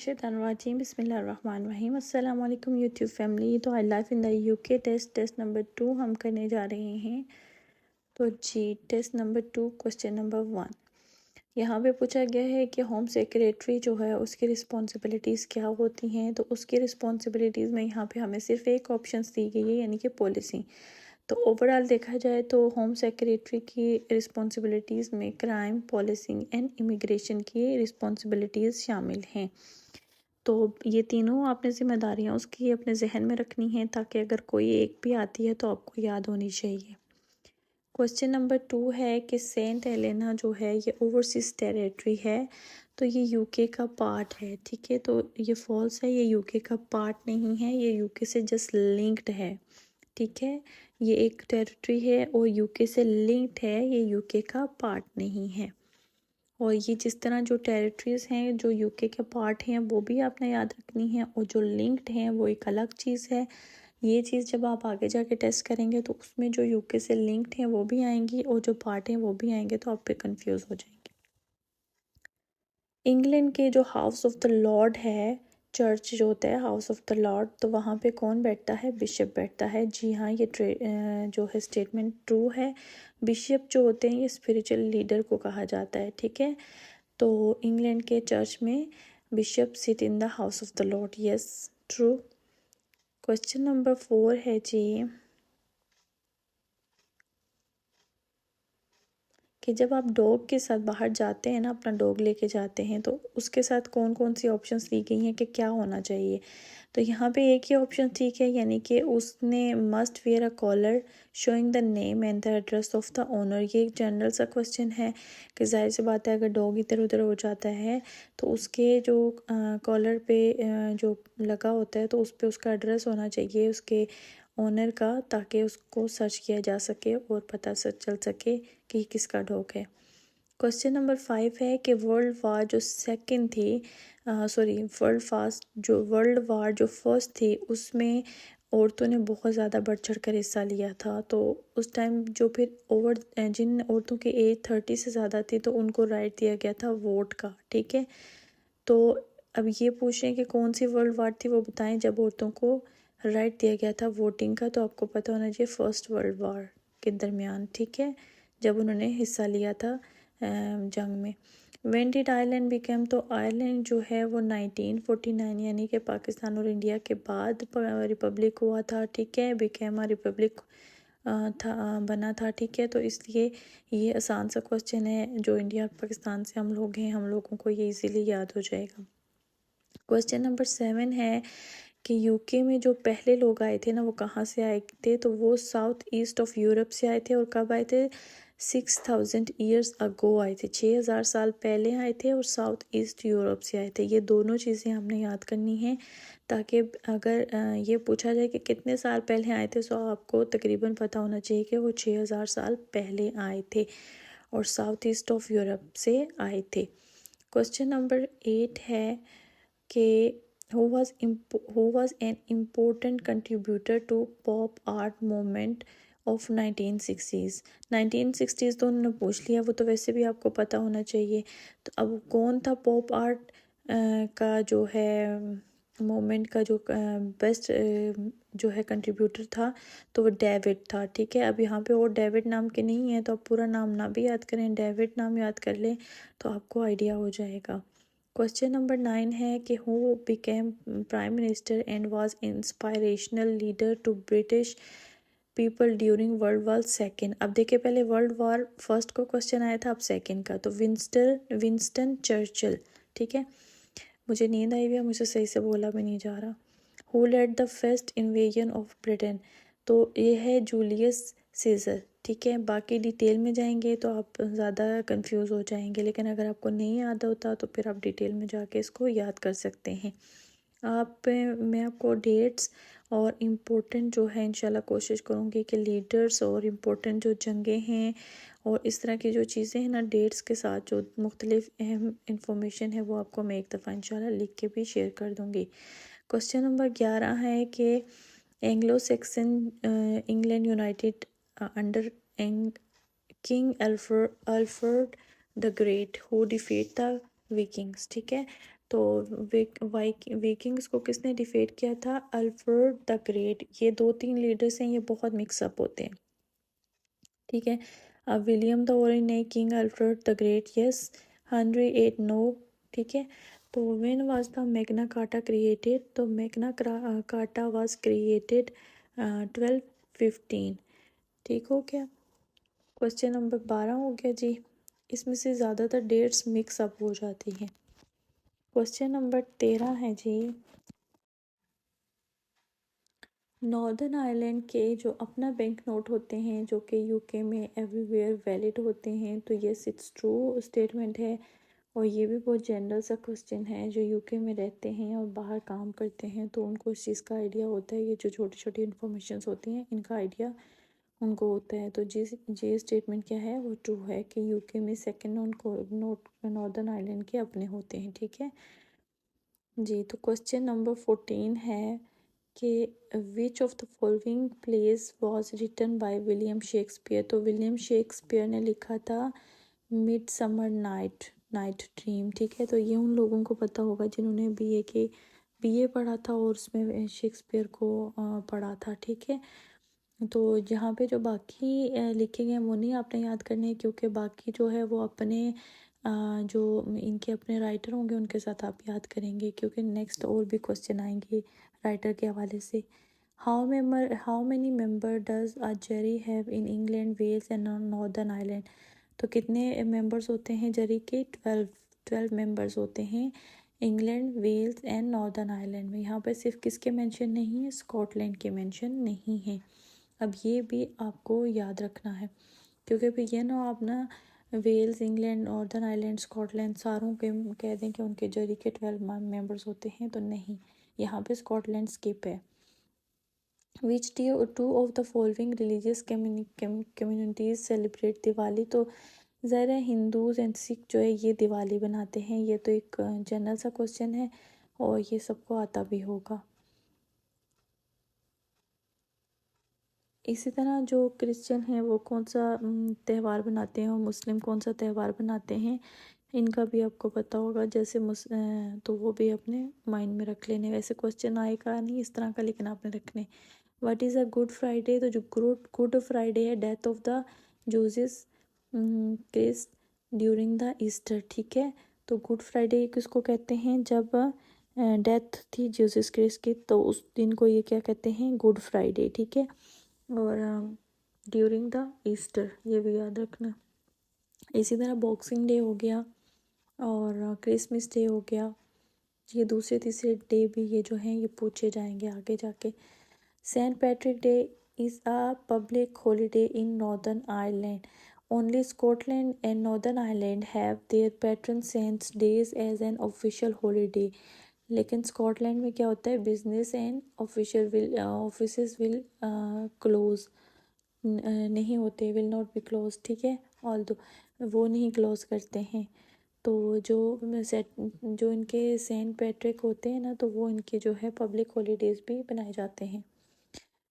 मिनशैतानिर्रजीम बिस्मिल्लाहिर्रहमानिर्रहीम अस्सलाम वालेकुम यूट्यूब फैमिली। तो I life in the UK test number 2 हम करने जा रहे हैं। तो जी टेस्ट नंबर 2 क्वेश्चन नंबर 1 यहाँ पे पूछा गया है कि होम सेक्रेटरी जो है उसकी रिस्पॉन्सिबिलिटीज़ क्या होती हैं। तो उसकी रिस्पॉन्सिबिलिटीज़ में यहाँ पे हमें सिर्फ एक ऑप्शन दी गई है, यानी कि पॉलिसी। तो ओवरऑल देखा जाए तो होम सेक्रेटरी की रिस्पॉन्सिबिलिटीज़ में क्राइम, पॉलिसिंग एंड इमिग्रेशन की रिस्पॉन्सिबिलिटीज़ शामिल हैं। तो ये तीनों आपने जिम्मेदारियाँ उसकी अपने जहन में रखनी हैं, ताकि अगर कोई एक भी आती है तो आपको याद होनी चाहिए। क्वेश्चन नंबर 2 है कि सेंट हेलेना जो है ये ओवरसीज टेरिटरी है, तो ये यूके का पार्ट है। ठीक है, तो ये फॉल्स है, ये यूके का पार्ट नहीं है, ये यूके से जस्ट लिंक्ड है। ठीक है, ये एक टेरिटरी है और यूके से लिंक्ड है, ये यूके का पार्ट नहीं है। और ये जिस तरह जो टेरिटरीज़ हैं जो यूके के पार्ट हैं वो भी आपने याद रखनी है, और जो लिंक्ड हैं वो एक अलग चीज़ है। ये चीज़ जब आप आगे जाके टेस्ट करेंगे तो उसमें जो यूके से लिंक्ड हैं वो भी आएंगी और जो पार्ट हैं वो भी आएंगे, तो आप पे कंफ्यूज हो जाएंगे। इंग्लैंड के जो हाउस ऑफ द लॉर्ड है, चर्च जो होता है हाउस ऑफ द लॉर्ड, तो वहाँ पे कौन बैठता है? बिशप बैठता है। जी हाँ, ये जो है स्टेटमेंट ट्रू है। बिशप जो होते हैं ये स्पिरिचुअल लीडर को कहा जाता है। ठीक है, तो इंग्लैंड के चर्च में bishop sit in the house of the Lord. Yes, true. Question number 4 है जी कि जब आप डॉग के साथ बाहर जाते हैं ना, अपना डॉग लेके जाते हैं, तो उसके साथ कौन कौन सी ऑप्शंस दी गई हैं कि क्या होना चाहिए। तो यहाँ पे एक ही ऑप्शन ठीक है, यानी कि उसने must wear a collar showing the name and the address of the owner. ये एक जनरल सा क्वेश्चन है कि जाहिर सी बात है अगर डॉग इधर उधर हो जाता है तो उसके जो कॉलर पे जो लगा होता है तो उस पर उसका एड्रेस होना चाहिए उसके ओनर का, ताकि उसको सर्च किया जा सके और पता चल सके कि किसका डॉग है। क्वेश्चन नंबर 5 है कि वर्ल्ड वार जो सेकंड थी, वर्ल्ड वार जो फर्स्ट थी उसमें औरतों ने बहुत ज़्यादा बढ़ चढ़ कर हिस्सा लिया था। तो उस टाइम जो फिर जिन औरतों की एज 30 से ज़्यादा थी तो उनको राइट दिया गया था वोट का। ठीक है, तो अब ये पूछ रहे हैं कि कौन सी वर्ल्ड वार थी, वो बताएं जब औरतों को राइट दिया गया था वोटिंग का। तो आपको पता होना चाहिए फर्स्ट वर्ल्ड वार के दरमियान। ठीक है, जब उन्होंने हिस्सा लिया था जंग में। व्हेन डिड आयरलैंड बिकेम, तो आयरलैंड जो है वो 1949 यानी कि पाकिस्तान और इंडिया के बाद रिपब्लिक हुआ था। ठीक है, बिकेम अ रिपब्लिक बना था। ठीक है, तो इसलिए ये आसान सा क्वेश्चन है, जो इंडिया पाकिस्तान से हम लोग हैं हम लोगों को ये इजीली याद हो जाएगा। क्वेश्चन नंबर 7 है कि यूके में जो पहले लोग आए थे ना वो कहाँ से आए थे, तो वो साउथ ईस्ट ऑफ यूरोप से आए थे। और कब आए थे? 6000 ईयर्स अगो आए थे, 6000 साल पहले आए थे और साउथ ईस्ट यूरोप से आए थे। ये दोनों चीज़ें हमने याद करनी है, ताकि अगर ये पूछा जाए कि कितने साल पहले आए थे तो आपको तकरीबन पता होना चाहिए कि वो 6000 साल पहले आए थे और साउथ ईस्ट ऑफ यूरोप से आए थे। क्वेश्चन नंबर 8 है कि who was an important contributor to pop art movement of 1960s। 1960s तो उन्होंने पूछ लिया, वो तो वैसे भी आपको पता होना चाहिए। तो अब कौन था पॉप आर्ट का जो है मूवमेंट का जो बेस्ट जो है कंट्रीब्यूटर था, तो वो डेविड था। ठीक है, अब यहाँ पे और डेविड नाम के नहीं है, तो आप पूरा नाम ना भी याद करें, डेविड नाम याद कर लें तो आपको आइडिया हो जाएगा। क्वेश्चन नंबर 9 है कि who became prime minister and was inspirational leader to British people during world war second. अब देखिए, पहले वर्ल्ड वॉर फर्स्ट को क्वेश्चन आया था, अब सेकेंड का। तो विंस्टन चर्चिल। ठीक है, मुझे नींद आई हुई है, मुझे सही से बोला भी नहीं जा रहा। Who led the first invasion of Britain, तो ये है जूलियस सीजर। ठीक है, बाकी डिटेल में जाएंगे तो आप ज़्यादा कंफ्यूज हो जाएंगे, लेकिन अगर आपको नहीं याद होता तो फिर आप डिटेल में जाके इसको याद कर सकते हैं। मैं आपको डेट्स और इम्पोर्टेंट जो है इंशाल्लाह कोशिश करूँगी कि लीडर्स और इम्पोर्टेंट जो जंगें हैं और इस तरह की जो चीज़ें हैं ना, डेट्स के साथ जो मुख्तलिफ अहम इंफॉर्मेशन है वो आपको मैं एक दफ़ा इंशाल्लाह लिख के भी शेयर कर दूँगी। क्वेश्चन नंबर 11 है कि Anglo Saxon England united under king Alfred the great who defeat the Vikings. ठीक है, तो विकिंग्स को किसने डिफीट किया था? Alfred the great. ये 2-3 लीडर्स हैं, ये बहुत मिक्सअप होते हैं, ठीक है। अब विलियम द ओरेन नहीं, King Alfred the Great yes, Henry 8 no, ठीक है। तो when was the Magna Carta created? तो मैग्ना कार्टा वाज क्रिएटेड 1215, ठीक हो गया। क्वेश्चन नंबर 12 हो गया जी। इसमें से ज़्यादातर डेट्स मिक्स अप हो जाती हैं। क्वेश्चन नंबर 13 है जी। नॉर्दर्न आयरलैंड के जो अपना बैंक नोट होते हैं जो कि यूके में एवरीवेयर वैलिड होते हैं, तो ये इट्स ट्रू स्टेटमेंट है। और ये भी बहुत जनरल सा क्वेश्चन है, जो यूके में रहते हैं और बाहर काम करते हैं तो उनको इस चीज़ का आइडिया होता है। ये जो छोटी छोटी इन्फॉर्मेशन होती हैं इनका आइडिया उनको होता है। तो ये स्टेटमेंट क्या है, वो ट्रू है कि यूके में सेकेंड नोट नॉर्दर्न आयरलैंड के अपने होते हैं, ठीक है जी। तो क्वेश्चन नंबर 14 है कि which of the following plays was written by William Shakespeare? तो विलियम शेक्सपियर ने लिखा था मिड समर नाइट ड्रीम, ठीक है। तो ये उन लोगों को पता होगा जिन्होंने बीए पढ़ा था और उसमें शेक्सपियर को पढ़ा था, ठीक है। तो यहाँ पे जो बाकी लिखे गए हैं वो नहीं आपने याद करने हैं, क्योंकि बाकी जो है वो अपने जो इनके अपने राइटर होंगे उनके साथ आप याद करेंगे, क्योंकि नेक्स्ट और भी क्वेश्चन आएंगे राइटर के हवाले से। How many member does a jury have in England, Wales and Northern Ireland? तो कितने मेंबर्स होते हैं जरी के? 12 मेंबर्स होते हैं England, Wales and Northern Ireland में। यहाँ पे सिर्फ किसके मेंशन नहीं है? स्कॉटलैंड के मेंशन नहीं है। अब ये भी आपको याद रखना है, क्योंकि फिर ये ना आप ना Wales, England, Northern Ireland, Scotland सारों के कह दें कि उनके जरी के 12 मेंबर्स होते हैं, तो नहीं, यहाँ पे स्कॉटलैंड स्किप है। Which two of the following religious communities celebrate Diwali? तो ज़रा हिंदूज एंड सिख जो है ये दिवाली बनाते हैं। ये तो एक जनरल सा क्वेश्चन है और ये सबको आता भी होगा। इसी तरह जो क्रिश्चियन हैं वो कौन सा त्यौहार बनाते हैं और मुस्लिम कौन सा त्यौहार बनाते हैं, इनका भी आपको पता होगा। जैसे तो वो भी अपने माइंड में रख लेने। वैसे क्वेश्चन आएगा नहीं इस तरह का, लेकिन आपने रखने। What is a good Friday? तो जो गुड फ्राइडे है death of the Jesus Christ during the Easter, ठीक है। तो गुड फ्राइडे किसको कहते हैं? जब डेथ थी जीसस क्रिस्ट की, तो उस दिन को ये क्या कहते हैं? गुड फ्राइडे, ठीक है। और ड्यूरिंग द ईस्टर, ये भी याद रखना। इसी तरह बॉक्सिंग डे हो गया और क्रिसमस डे हो गया। ये दूसरे तीसरे डे भी ये जो हैं ये पूछे जाएंगे आगे जाके। Saint Patrick Day is a public holiday in Northern Ireland. Only Scotland and Northern Ireland have their patron saints days as an official holiday. लेकिन स्कॉटलैंड में क्या होता है? Business and office will close नहीं होते, विल नॉट बी क्लोज, ठीक है। All दो वो नहीं क्लोज करते हैं। तो जो इनके सेंट पैट्रिक होते हैं ना, तो वो इनके जो है पब्लिक हॉलीडेज भी बनाए जाते हैं।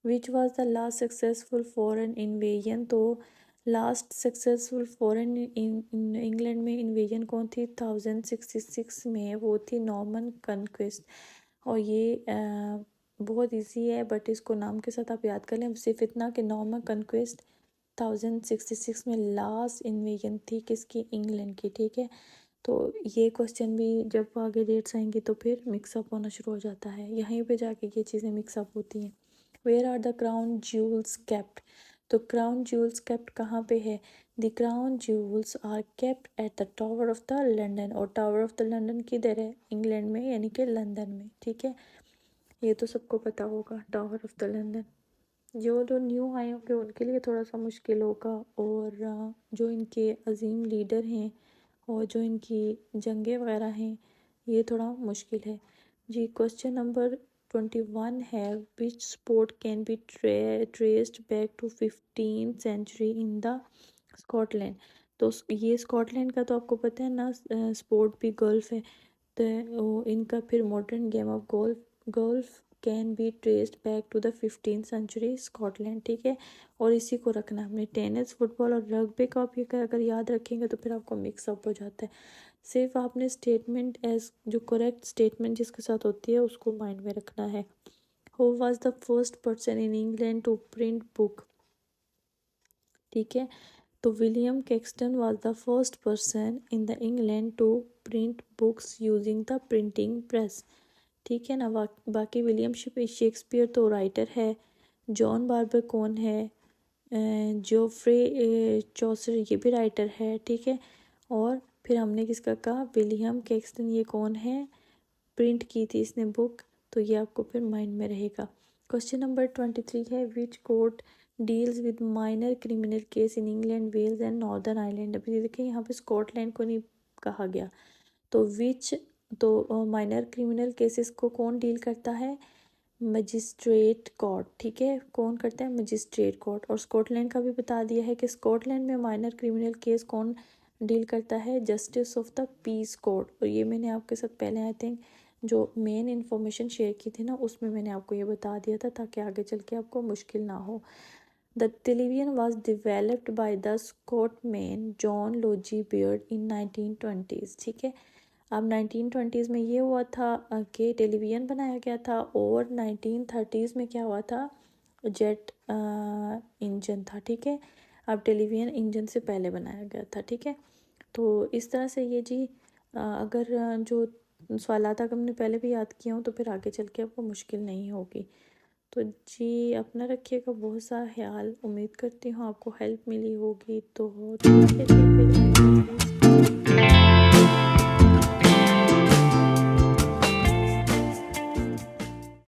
Which was the last successful foreign invasion? तो लास्ट सक्सेसफुल फॉरेन इंग्लैंड में इन्वेजन कौन थी? 1066 में वो थी नॉर्मन कन्क्वेस्ट। और ये बहुत इजी है, बट इसको नाम के साथ आप याद कर लें। सिर्फ इतना कि नॉर्मन कन्क्वेस्ट 1066 में लास्ट इन्वेजन थी किसकी? इंग्लैंड की, ठीक है। तो ये क्वेश्चन भी जब आगे डेट्स आएंगी तो फिर मिक्सअप होना शुरू हो जाता है, यहीं पे जाके ये चीज़ें मिक्सअप होती हैं। Where are the crown jewels kept? तो क्राउन ज्यूल्स केप्ट कहाँ पे है? The crown jewels are kept at the tower of the London. और टावर ऑफ द लंदन किधर है? इंग्लैंड में, यानी कि लंदन में, ठीक है। ये तो सबको पता होगा, टावर ऑफ द लंदन। जो न्यू आए होंगे उनके लिए थोड़ा सा मुश्किल होगा, और जो इनके अजीम लीडर हैं और जो इनकी जंगें वगैरह हैं ये थोड़ा मुश्किल है जी। क्वेश्चन नंबर 21 है which sport can be traced back to 15th century in the Scotland? तो ये स्कॉटलैंड का तो आपको पता है ना, स्पोर्ट भी गोल्फ है। तो इनका फिर modern game of golf can be traced back to the 15th century Scotland, ठीक है। और इसी को रखना हमने। टेनिस, फुटबॉल और रग्बी का आप ये अगर याद रखेंगे तो फिर आपको मिक्सअप हो जाता है। सिर्फ आपने स्टेटमेंट एज जो करेक्ट स्टेटमेंट जिसके साथ होती है उसको माइंड में रखना है। Who was the first person in England to print book, ठीक है, तो William Caxton was the first person in the England to print books using the printing press, ठीक है ना। बाकी विलियम शेक्सपियर तो राइटर है, जॉन बार्बर कौन है, जोफ्रे चौसर ये भी राइटर है, ठीक है। और फिर हमने किसका कहा, विलियम कैक्सटन, ये कौन है, प्रिंट की थी इसने बुक, तो ये आपको फिर माइंड में रहेगा। क्वेश्चन नंबर 23 है, which court deals with minor criminal case in England, Wales and Northern Ireland. अभी देखिए यहाँ पे स्कॉटलैंड को नहीं कहा गया, तो विच, तो माइनर क्रिमिनल केसेस को कौन डील करता है, मजिस्ट्रेट कोर्ट, ठीक है, कौन करता है, मजिस्ट्रेट कोर्ट। और स्कॉटलैंड का भी बता दिया है कि स्कॉटलैंड में माइनर क्रिमिनल केस कौन डील करता है, justice of the peace court. और ये मैंने आपके साथ पहले आई थिंक जो मेन इन्फॉर्मेशन शेयर की थी ना, उसमें मैंने आपको ये बता दिया था ताकि आगे चल के आपको मुश्किल ना हो। The television was developed by the Scotsman John Logie Baird in 1920s, ठीक है। अब 1920s में ये हुआ था कि टेलीविज़न बनाया गया था, और 1930s में क्या हुआ था, जेट इंजन था, ठीक है। अब टेलीविज़न इंजन से पहले बनाया गया था, ठीक है। तो इस तरह से ये जी अगर जो सवालात अगर हमने पहले भी याद किया हो तो फिर आगे चल के आपको मुश्किल नहीं होगी। तो जी अपना रखिएगा बहुत सा ख्याल, उम्मीद करती हूँ आपको हेल्प मिली होगी। तो ठीक है जी, फिर